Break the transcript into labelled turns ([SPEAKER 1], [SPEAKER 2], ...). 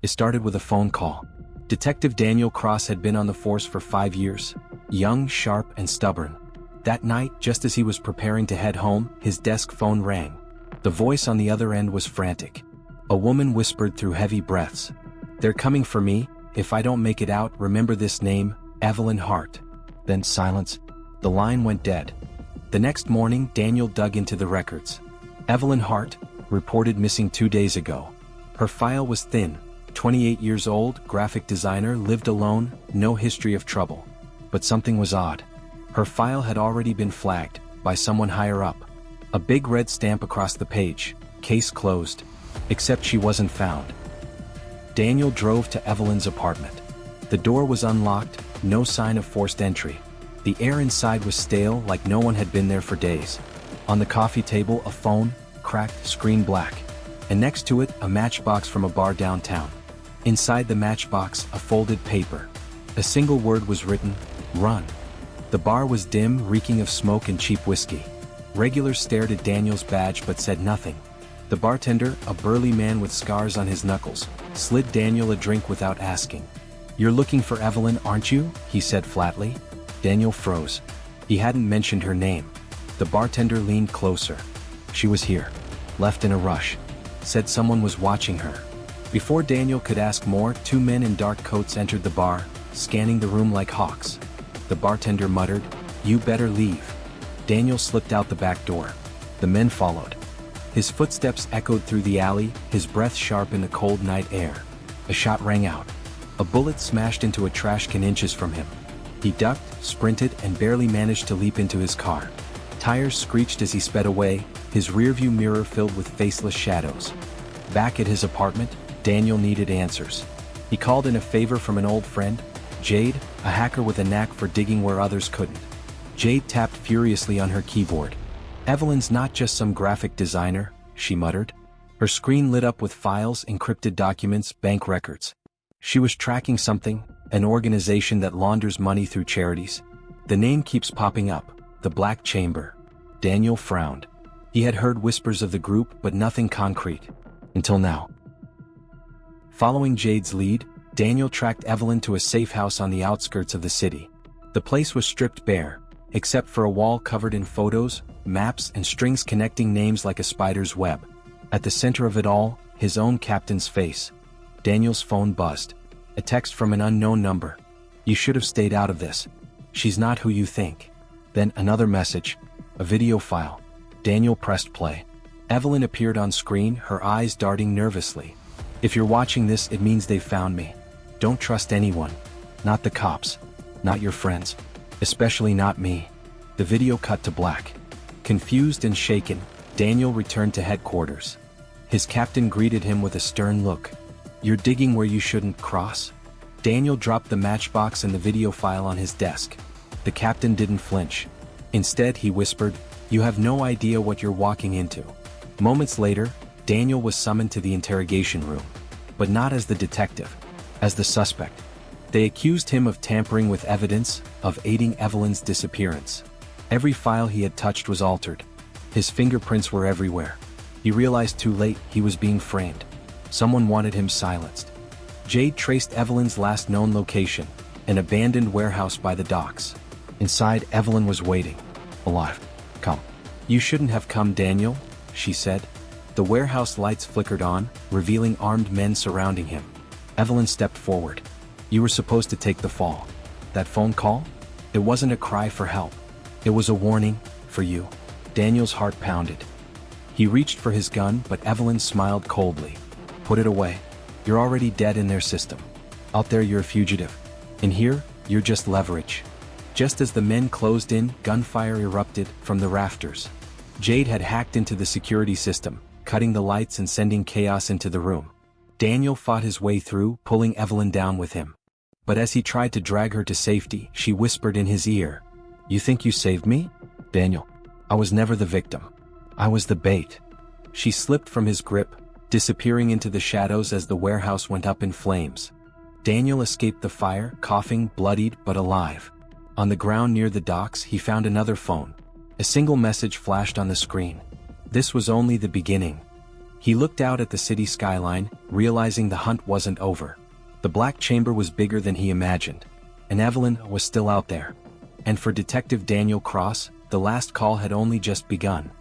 [SPEAKER 1] It started with a phone call. Detective Daniel Cross had been on the force for 5 years, young, sharp, and stubborn. That night, just as he was preparing to head home, his desk phone rang. The voice on the other end was frantic. A woman whispered through heavy breaths. "They're coming for me. If I don't make it out, remember this name, Evelyn Hart." Then silence. The line went dead. The next morning, Daniel dug into the records. Evelyn Hart, reported missing 2 days ago. Her file was thin. 28 years old, graphic designer, lived alone, no history of trouble. But something was odd. Her file had already been flagged, by someone higher up. A big red stamp across the page, case closed. Except she wasn't found. Daniel drove to Evelyn's apartment. The door was unlocked, no sign of forced entry. The air inside was stale, like no one had been there for days. On the coffee table, a phone, cracked, screen black. And next to it, a matchbox from a bar downtown. Inside the matchbox, a folded paper. A single word was written, "Run." The bar was dim, reeking of smoke and cheap whiskey. Regulars stared at Daniel's badge but said nothing. The bartender, a burly man with scars on his knuckles, slid Daniel a drink without asking. "You're looking for Evelyn, aren't you?" he said flatly. Daniel froze. He hadn't mentioned her name. The bartender leaned closer. "She was here. Left in a rush. Said someone was watching her." Before Daniel could ask more, 2 men in dark coats entered the bar, scanning the room like hawks. The bartender muttered, "You better leave." Daniel slipped out the back door. The men followed. His footsteps echoed through the alley, his breath sharp in the cold night air. A shot rang out. A bullet smashed into a trash can inches from him. He ducked, sprinted, and barely managed to leap into his car. Tires screeched as he sped away, his rearview mirror filled with faceless shadows. Back at his apartment, Daniel needed answers. He called in a favor from an old friend, Jade, a hacker with a knack for digging where others couldn't. Jade tapped furiously on her keyboard. "Evelyn's not just some graphic designer," she muttered. Her screen lit up with files, encrypted documents, bank records. She was tracking something, an organization that launders money through charities. The name keeps popping up, the Black Chamber. Daniel frowned. He had heard whispers of the group, but nothing concrete. Until now. Following Jade's lead, Daniel tracked Evelyn to a safe house on the outskirts of the city. The place was stripped bare, except for a wall covered in photos, maps, and strings connecting names like a spider's web. At the center of it all, his own captain's face. Daniel's phone buzzed. A text from an unknown number. "You should have stayed out of this. She's not who you think." Then another message. A video file. Daniel pressed play. Evelyn appeared on screen, her eyes darting nervously. "If you're watching this, it means they've found me. Don't trust anyone. Not the cops. Not your friends. Especially not me." The video cut to black. Confused and shaken, Daniel returned to headquarters. His captain greeted him with a stern look. "You're digging where you shouldn't, Cross." Daniel dropped the matchbox and the video file on his desk. The captain didn't flinch. Instead, he whispered, "You have no idea what you're walking into." Moments later, Daniel was summoned to the interrogation room. But not as the detective. As the suspect. They accused him of tampering with evidence, of aiding Evelyn's disappearance. Every file he had touched was altered. His fingerprints were everywhere. He realized too late he was being framed. Someone wanted him silenced. Jade traced Evelyn's last known location, an abandoned warehouse by the docks. Inside, Evelyn was waiting. Alive. "Come." "You shouldn't have come, Daniel," she said. The warehouse lights flickered on, revealing armed men surrounding him. Evelyn stepped forward. "You were supposed to take the fall. That phone call? It wasn't a cry for help. It was a warning, for you." Daniel's heart pounded. He reached for his gun, but Evelyn smiled coldly. "Put it away. You're already dead in their system. Out there you're a fugitive. In here, you're just leverage." Just as the men closed in, gunfire erupted from the rafters. Jade had hacked into the security system, cutting the lights and sending chaos into the room. Daniel fought his way through, pulling Evelyn down with him. But as he tried to drag her to safety, she whispered in his ear, "You think you saved me? Daniel, I was never the victim. I was the bait." She slipped from his grip, disappearing into the shadows as the warehouse went up in flames. Daniel escaped the fire, coughing, bloodied but alive. On the ground near the docks, he found another phone. A single message flashed on the screen. This was only the beginning. He looked out at the city skyline, realizing the hunt wasn't over. The black chamber was bigger than he imagined, and Evelyn was still out there. And for Detective Daniel Cross, the last call had only just begun.